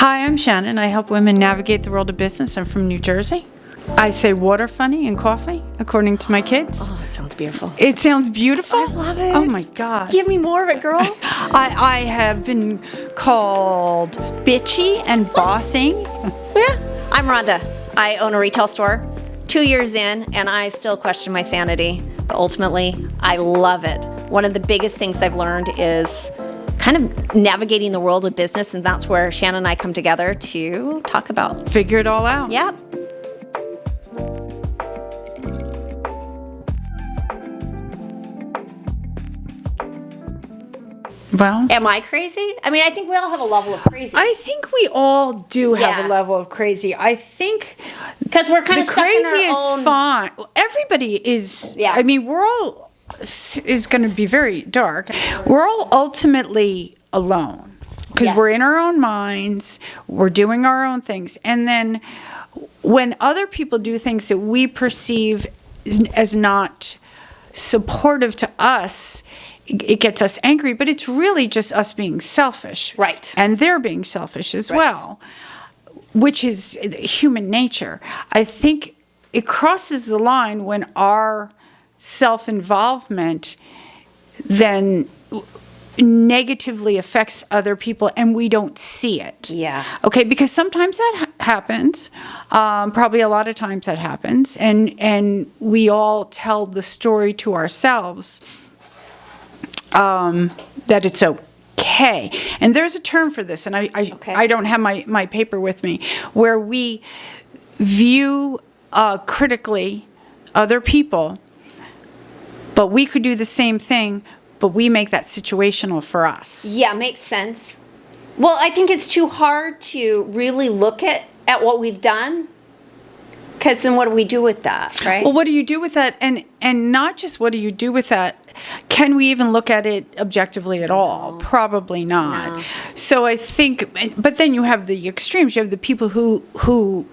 Hi, I'm Shannon. I help women navigate the world of business. I'm from New Jersey. I say water funny and coffee, according to my kids. Oh, it sounds beautiful. It sounds beautiful? I love it. Oh my God. Give me more of it, girl. I have been called bitchy and bossing. Yeah. I'm Rhonda. I own a retail store. 2 years in, and I still question my sanity. But ultimately, I love it. One of the biggest things I've learned is kind of navigating the world of business, and that's where Shannon and I come together to talk about. Figure it all out. Yep. Well, Am I crazy? I mean, I think we all have a level of crazy. I think we all do have Yeah. a level of crazy. I think Because we're kind the of stuck crazy in our is own... fine. Everybody is. Yeah. I mean, we're all is going to be very dark. We're all ultimately alone because Yes. we're in our own minds. We're doing our own things, and then when other people do things that we perceive as not supportive to us, it gets us angry. But it's really just us being selfish, Right. And they're being selfish as well, which is human nature. I think it crosses the line when our self-involvement then negatively affects other people and we don't see it. Yeah. Okay, because sometimes that happens. Probably a lot of times that happens, and we all tell the story to ourselves that it's okay. And there's a term for this, and I don't have my paper with me, where we view critically other people, but we could do the same thing, but we make that situational for us. Yeah, makes sense. Well, I think it's too hard to really look at what we've done, because then what do we do with that, right? Well, what do you do with that? And not just what do you do with that? Can we even look at it objectively at all? Probably not. No. So I think, but then you have the extremes. You have the people who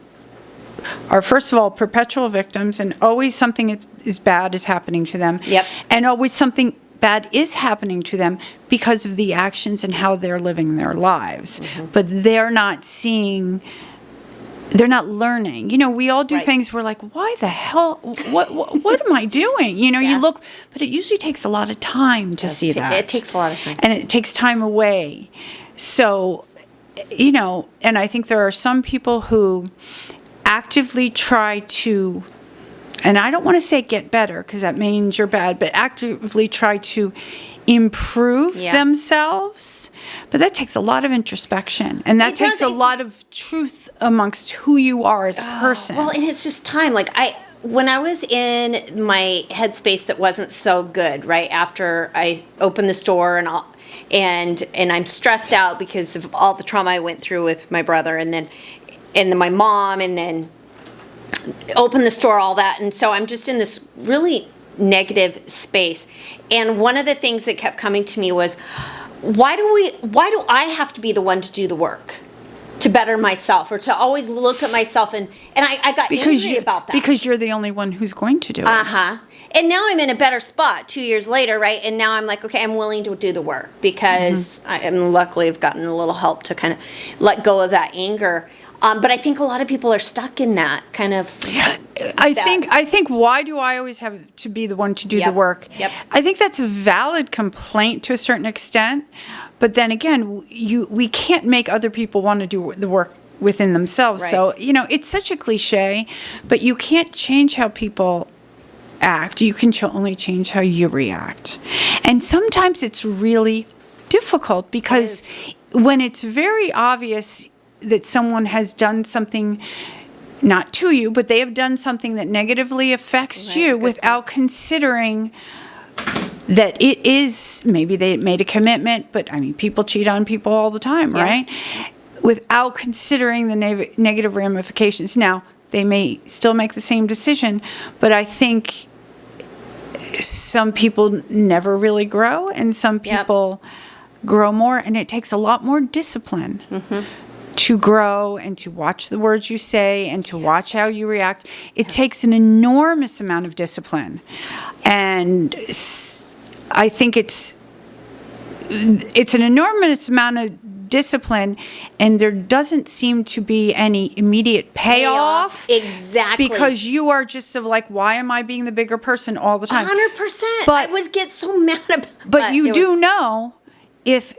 are, first of all, perpetual victims, and always something is bad is happening to them. Yep. And always something bad is happening to them because of the actions and how they're living their lives. Mm-hmm. But they're not seeing... They're not learning. You know, we all do Right. things. We're like, why the hell? What am I doing? You know, you Yes. look, but it usually takes a lot of time to see that. It takes a lot of time. And it takes time away. So, you know, and I think there are some people who actively try to, and I don't want to say get better because that means you're bad, but actively try to improve Yeah. themselves, but that takes a lot of introspection, and that It takes does. a lot of truth amongst who you are as a person. Well, and it's just time. Like when I was in my headspace that wasn't so good, right after I opened the store and I'm stressed out because of all the trauma I went through with my brother, and then my mom, and then opened the store, all that, and so I'm just in this really negative space. And one of the things that kept coming to me was, why do I have to be the one to do the work to better myself, or to always look at myself, and I got angry about that. Because you're the only one who's going to do it. And now I'm in a better spot 2 years later, right? And now I'm like, okay, I'm willing to do the work because luckily I've gotten a little help to kind of let go of that anger. But I think a lot of people are stuck in that kind of. I think why do I always have to be the one to do the Yep. work? Yep. I think that's a valid complaint to a certain extent, but then again, we can't make other people want to do the work within themselves. Right. So, you know, it's such a cliche, but you can't change how people act. You can only change how you react. And sometimes it's really difficult because when it's very obvious that someone has done something, not to you, but they have done something that negatively affects you without considering that it is, maybe they made a commitment, but I mean, people cheat on people all the time, right? Without considering the negative ramifications. Now, they may still make the same decision, but I think some people never really grow, and some people grow more, and it takes a lot more discipline to grow and to watch the words you say and to watch how you react. It takes an enormous amount of discipline. And I think it's an enormous amount of discipline, and there doesn't seem to be any immediate payoff. Exactly. Because you are just of like, why am I being the bigger person all the time? 100%. But- I would get so mad about But you do know if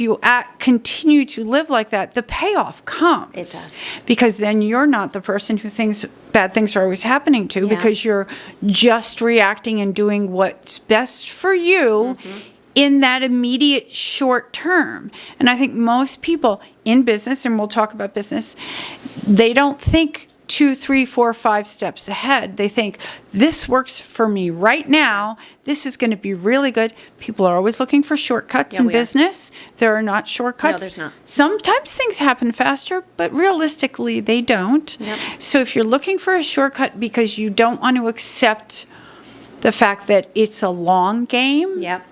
you continue to live like that, the payoff comes. It does. Because then you're not the person who thinks bad things are always happening to, because you're just reacting and doing what's best for you in that immediate short term. And I think most people in business, and we'll talk about business, they don't think 2, 3, 4, 5 steps ahead. They think, this works for me right now. This is going to be really good. People are always looking for shortcuts in we are. business. There are not shortcuts. No, there's not. Sometimes things happen faster, but realistically, they don't. Yep. So if you're looking for a shortcut because you don't want to accept the fact that it's a long game, Yep.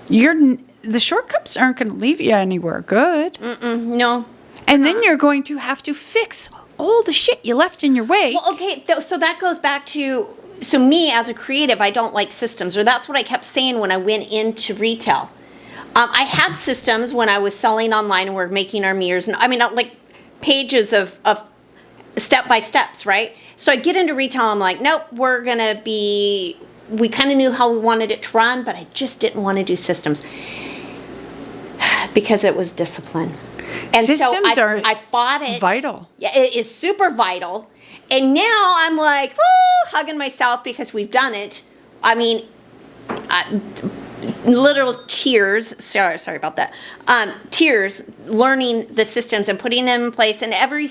the shortcuts aren't going to leave you anywhere good. No. And then you're going to have to fix all the shit you left in your way. Well, okay, so that goes back to, so me as a creative, I don't like systems, or that's what I kept saying when I went into retail. I had systems when I was selling online and we're making our mirrors, and I mean, like pages of step-by-steps, right? So I get into retail, I'm like, nope, we kind of knew how we wanted it to run, but I just didn't want to do systems because it was discipline. And Systems so are I fought it. vital. Yeah, it is super vital. And now I'm like, woo, hugging myself because we've done it. I mean, literal tears. Sorry about that. Tears, learning the systems and putting them in place. And every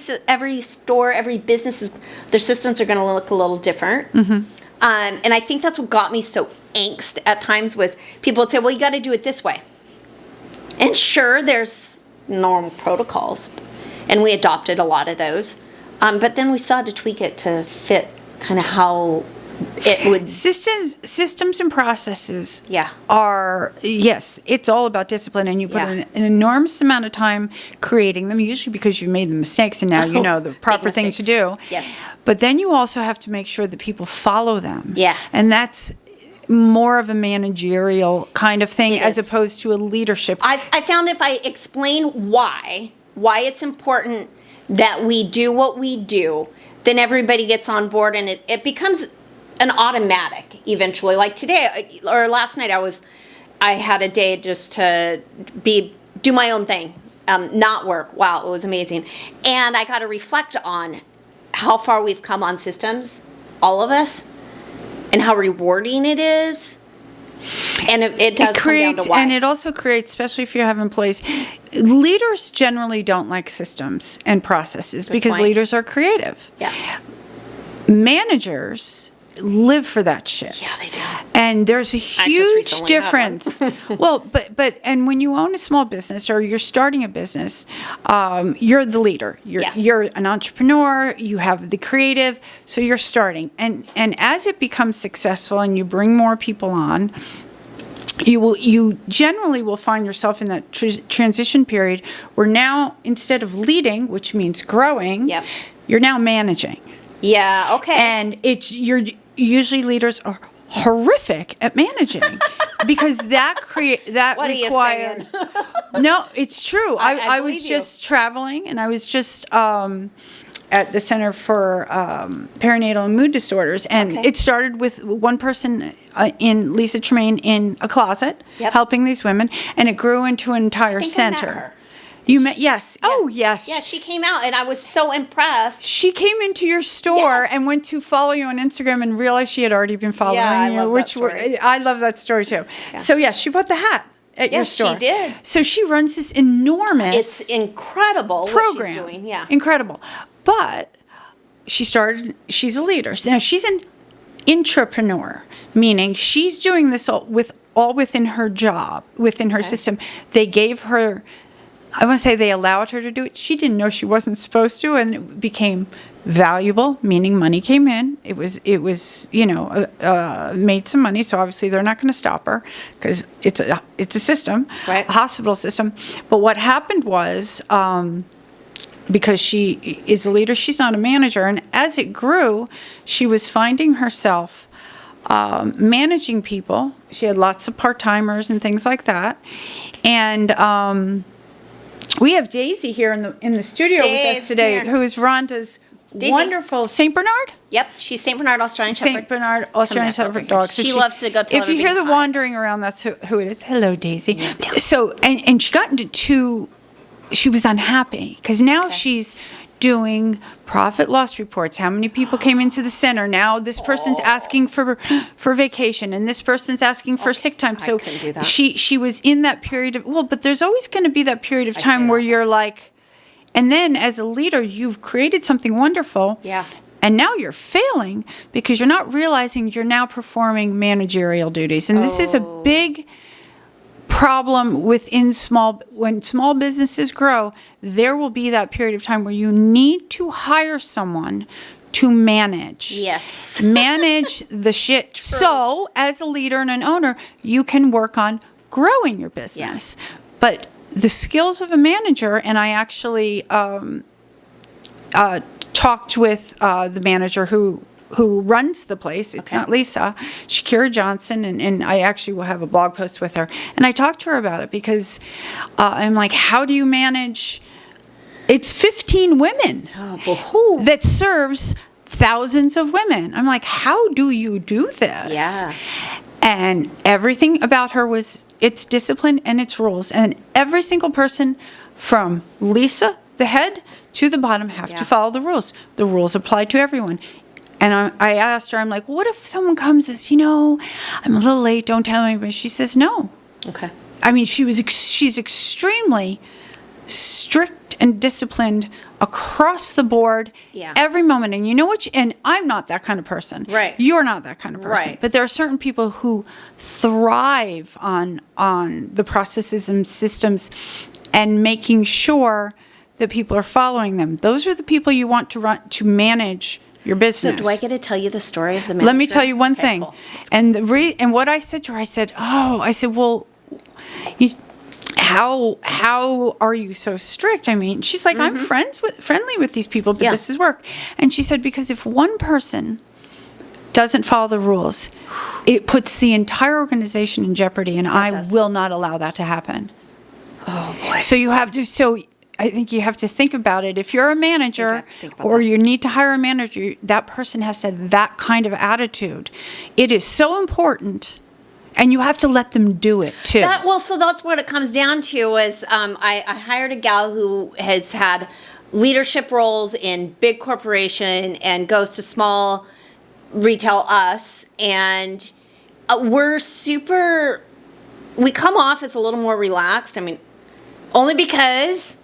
store, every business, their systems are going to look a little different. And I think that's what got me so angst at times was people would say, well, you got to do it this way. And sure, there's normal protocols, and we adopted a lot of those. But then we started to tweak it to fit kind of how it would. Systems and processes Yeah. are, yes, it's all about discipline, and you put an enormous amount of time creating them, usually because you made the mistakes and now you know the proper thing to do. Yes. But then you also have to make sure that people follow them. Yeah. And that's more of a managerial kind of thing It as is. opposed to a leadership. I found if I explain why it's important that we do what we do, then everybody gets on board, and it becomes an automatic eventually. Like today or last night, I had a day just to do my own thing, not work. Wow, it was amazing. And I got to reflect on how far we've come on systems, all of us, and how rewarding it is. And it does come down to why. And it also creates, especially if you have employees, leaders generally don't like systems and processes because point. leaders are creative. Yeah. Managers live for that shit. Yeah, they do. And there's a huge recently had one. difference. Well, but when you own a small business or you're starting a business, you're the leader. You're an entrepreneur. You have the creative, so you're starting. And as it becomes successful and you bring more people on, you generally will find yourself in that transition period where now instead of leading, which means growing, Yep. you're now managing. Yeah, okay. And usually leaders are horrific at managing because that What are you requires. saying? No, it's true. I was believe you. just traveling, and I was just at the Center for Perinatal and Mood Disorders, and Okay. it started with one person in Lisa Tremaine in a closet Yep. helping these women, and it grew into an entire I think I met center. her. You met? Yes. Yeah. Oh, yes. Yeah, she came out, and I was so impressed. She came into your store Yes. and went to follow you on Instagram and realized she had already been following I you. love that story. I love that story too. So yes, she bought the hat at your Yes, she store. did. So she runs this enormous It's incredible program. what she's doing. Yeah. Incredible. But she's a leader. Now she's an entrepreneur, meaning she's doing this all within her job, within her system. They gave her, I want to say they allowed her to do it. She didn't know she wasn't supposed to, and it became valuable, meaning money came in. It was made some money, so obviously they're not going to stop her because it's a system, Right. a hospital system. But what happened was, because she is a leader, she's not a manager, and as it grew, she was finding herself managing people. She had lots of part-timers and things like that, and We have Daisy here in the studio with Daisy, us today, come here. who is Rhonda's Daisy. wonderful Saint Bernard. Yep, she's Saint Bernard Australian Shepherd. Saint Bernard Australian Come back over Shepherd here. dog. So She loves to go tell If you hear the everybody hi. wandering around, that's who it is. Hello, Daisy. So, and she got into she was unhappy because now she's doing profit loss reports. How many people came into the center? Now this person's asking for vacation, and this person's asking for sick time. So couldn't do that. she was in that period of but there's always going to be that period of time where that. you're like, and then as a leader, you've created something wonderful. Yeah. And now you're failing because you're not realizing you're now performing managerial duties. And this is a big problem when small businesses grow. There will be that period of time where you need to hire someone to manage. Yes. Manage the shit. So as a leader and an owner, you can work on growing your business. But the skills of a manager, and I actually talked with the manager who runs the place. It's not Lisa, Shakira Johnson, and I actually will have a blog post with her. And I talked to her about it because I'm like, how do you manage? It's 15 women that serves thousands of women. I'm like, how do you do this? Yeah. And everything about her was it's discipline and it's rules. And every single person from Lisa, the head, to the bottom have to follow the rules. The rules apply to everyone. And I asked her, I'm like, what if someone comes and says, I'm a little late, don't tell anybody. She says, no. Okay. I mean, she's extremely strict and disciplined across the board every moment. And you know what? And I'm not that kind of person. Right. You're not that kind of person. Right. But there are certain people who thrive on the processes and systems and making sure that people are following them. Those are the people you want to manage your business. So do I get to tell you the story of the manager? Let me tell you one thing. Cool. And and what I said to her, I said, well, how are you so strict? I mean, she's like, I'm friendly with these people, but this is work. And she said, because if one person doesn't follow the rules, it puts the entire organization in jeopardy, and I will not allow that to happen. Oh boy. So I think you have to think about it. If you're a manager or you need to hire a manager, that person has to have that kind of attitude. It is so important, and you have to let them do it too. So that's what it comes down to is I hired a gal who has had leadership roles in big corporation and goes to small retail and we come off as a little more relaxed. I mean, only because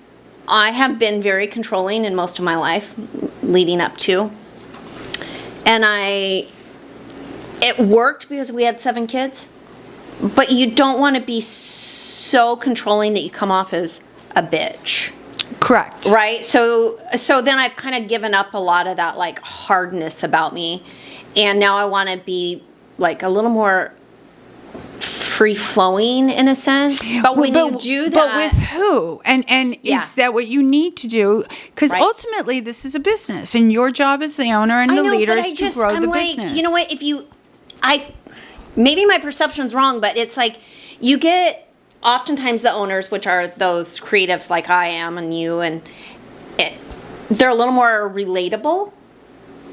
I have been very controlling in most of my life leading up to. And it worked because we had 7 kids. But you don't want to be so controlling that you come off as a bitch. Correct. Right? So then I've kind of given up a lot of that like hardness about me. And now I want to be like a little more free-flowing in a sense. But when you do that... But with who? And is that what you need to do? Because ultimately, this is a business, and your job as the owner and the leader is to grow the business. You know what? Maybe my perception's wrong, but it's like you get oftentimes the owners, which are those creatives like I am and you, and they're a little more relatable.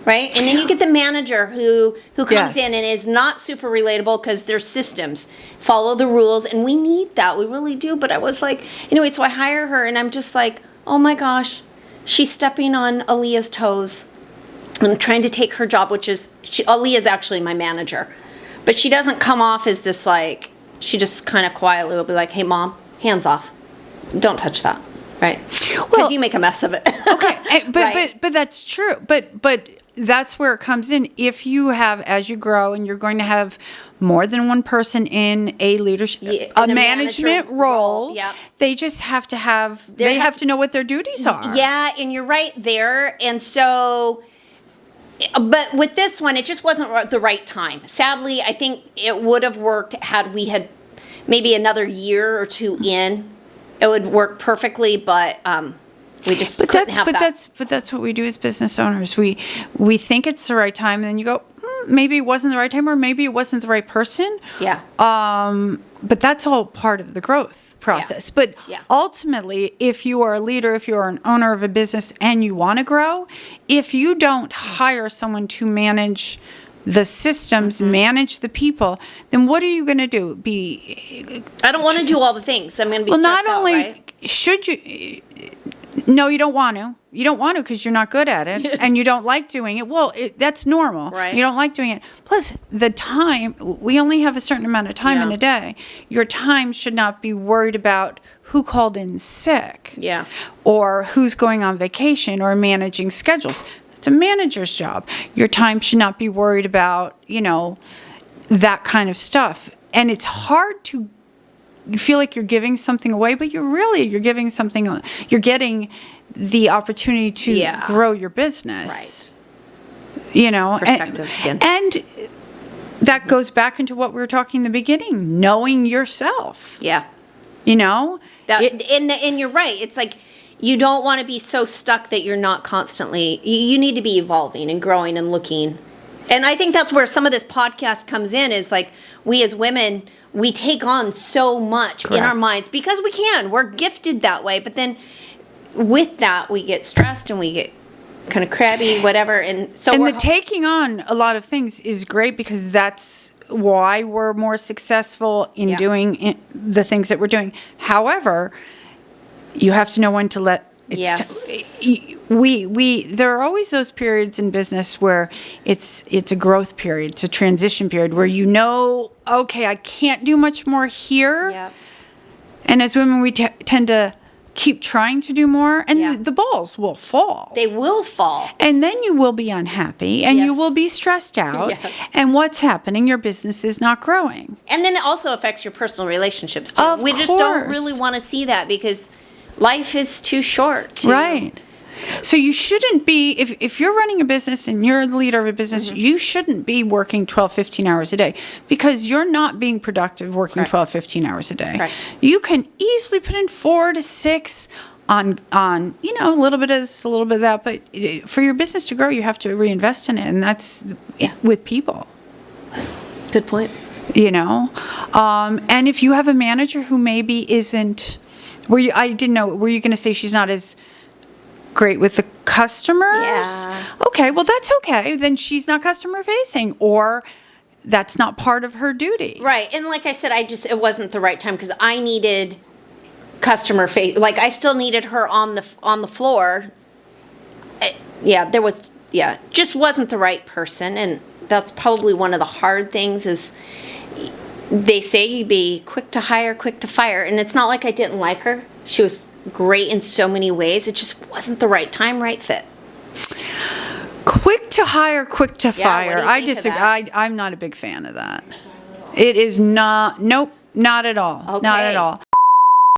Right? And then you get the manager who comes in and is not super relatable because their systems follow the rules. And we need that. We really do. But I was like, anyway, so I hire her and I'm just like, oh my gosh, she's stepping on Aaliyah's toes. I'm trying to take her job, which is, Aaliyah's actually my manager. But she doesn't come off as this like, she just kind of quietly will be like, hey, Mom, hands off. Don't touch that. Right? Because you make a mess of it. Okay. But that's true. But that's where it comes in. If you have, as you grow, and you're going to have more than one person in a leadership, a management role, they just have to have, they have to know what their duties are. Yeah, and you're right there. And so, but with this one, it just wasn't the right time. Sadly, I think it would have worked had we had maybe another year or 2 in. It would work perfectly, but we just couldn't have that. But that's what we do as business owners. We think it's the right time, and then you go, maybe it wasn't the right time, or maybe it wasn't the right person. Yeah. but that's all part of the growth process. But Yeah. ultimately, if you are a leader, if you are an owner of a business and you want to grow, if you don't hire someone to manage the systems, manage the people, then what are you going to do? I don't want to do all the things. I'm going to be Well, stressed not only out, right? should you, no, you don't want to. You don't want to because you're not good at it and you don't like doing it. Well, that's normal. Right. You don't like doing it. Plus, the time, we only have a certain amount of time in Yeah. a day. Your time should not be worried about who called in sick. Yeah. Or who's going on vacation or managing schedules. It's a manager's job. Your time should not be worried about, that kind of stuff. And it's hard to, you feel like you're giving something away, but you're giving something, you're getting the opportunity to Yeah. grow your business. Right. Perspective again. And that goes back into what we were talking in the beginning, knowing yourself, Yeah. And you're right. It's like you don't want to be so stuck that you're not constantly, you need to be evolving and growing and looking. And I think that's where some of this podcast comes in, is like we as women, we take on so much in our Correct. minds because we can. We're gifted that way. But then with that, we get stressed and we get kind of crabby, whatever. And so And the taking on a lot of things is great because that's why we're more successful in Yeah. doing the things that we're doing. However, you have to know when to let Yes. there are always those periods in business where it's a growth period, it's a transition period where okay, I can't do much more here. Yep. And as women, we tend to keep trying to do more, and Yeah. the balls will fall. They will fall. And then you will be unhappy and you Yes. will be stressed out. Yes. And what's happening? Your business is not growing. And then it also affects your personal relationships too. Of We just don't course. really want to see that because life is too short. Right. So you shouldn't be, if you're running a business and you're the leader of a business, you shouldn't be working 12, 15 hours a day because you're not being productive working Correct. 12, 15 hours a day. Correct. You can easily put in 4 to 6 on a little bit of this, a little bit of that, but for your business to grow, you have to reinvest in it, and that's with people. Good point. And if you have a manager who maybe isn't, were you going to say she's not as great with the customers? Yeah. Okay, well that's okay. Then she's not customer facing, or that's not part of her duty. Right. And like I said, it wasn't the right time because I needed customer face. Like I still needed her on the floor. Just wasn't the right person. And that's probably one of the hard things is they say you be quick to hire, quick to fire. And it's not like I didn't like her. She was great in so many ways. It just wasn't the right time, right fit. Quick to hire, quick to Yeah, what do fire. you I think of disagree. that? I'm not a big fan of that. It is not. Nope. Not at all. Not at Okay. all.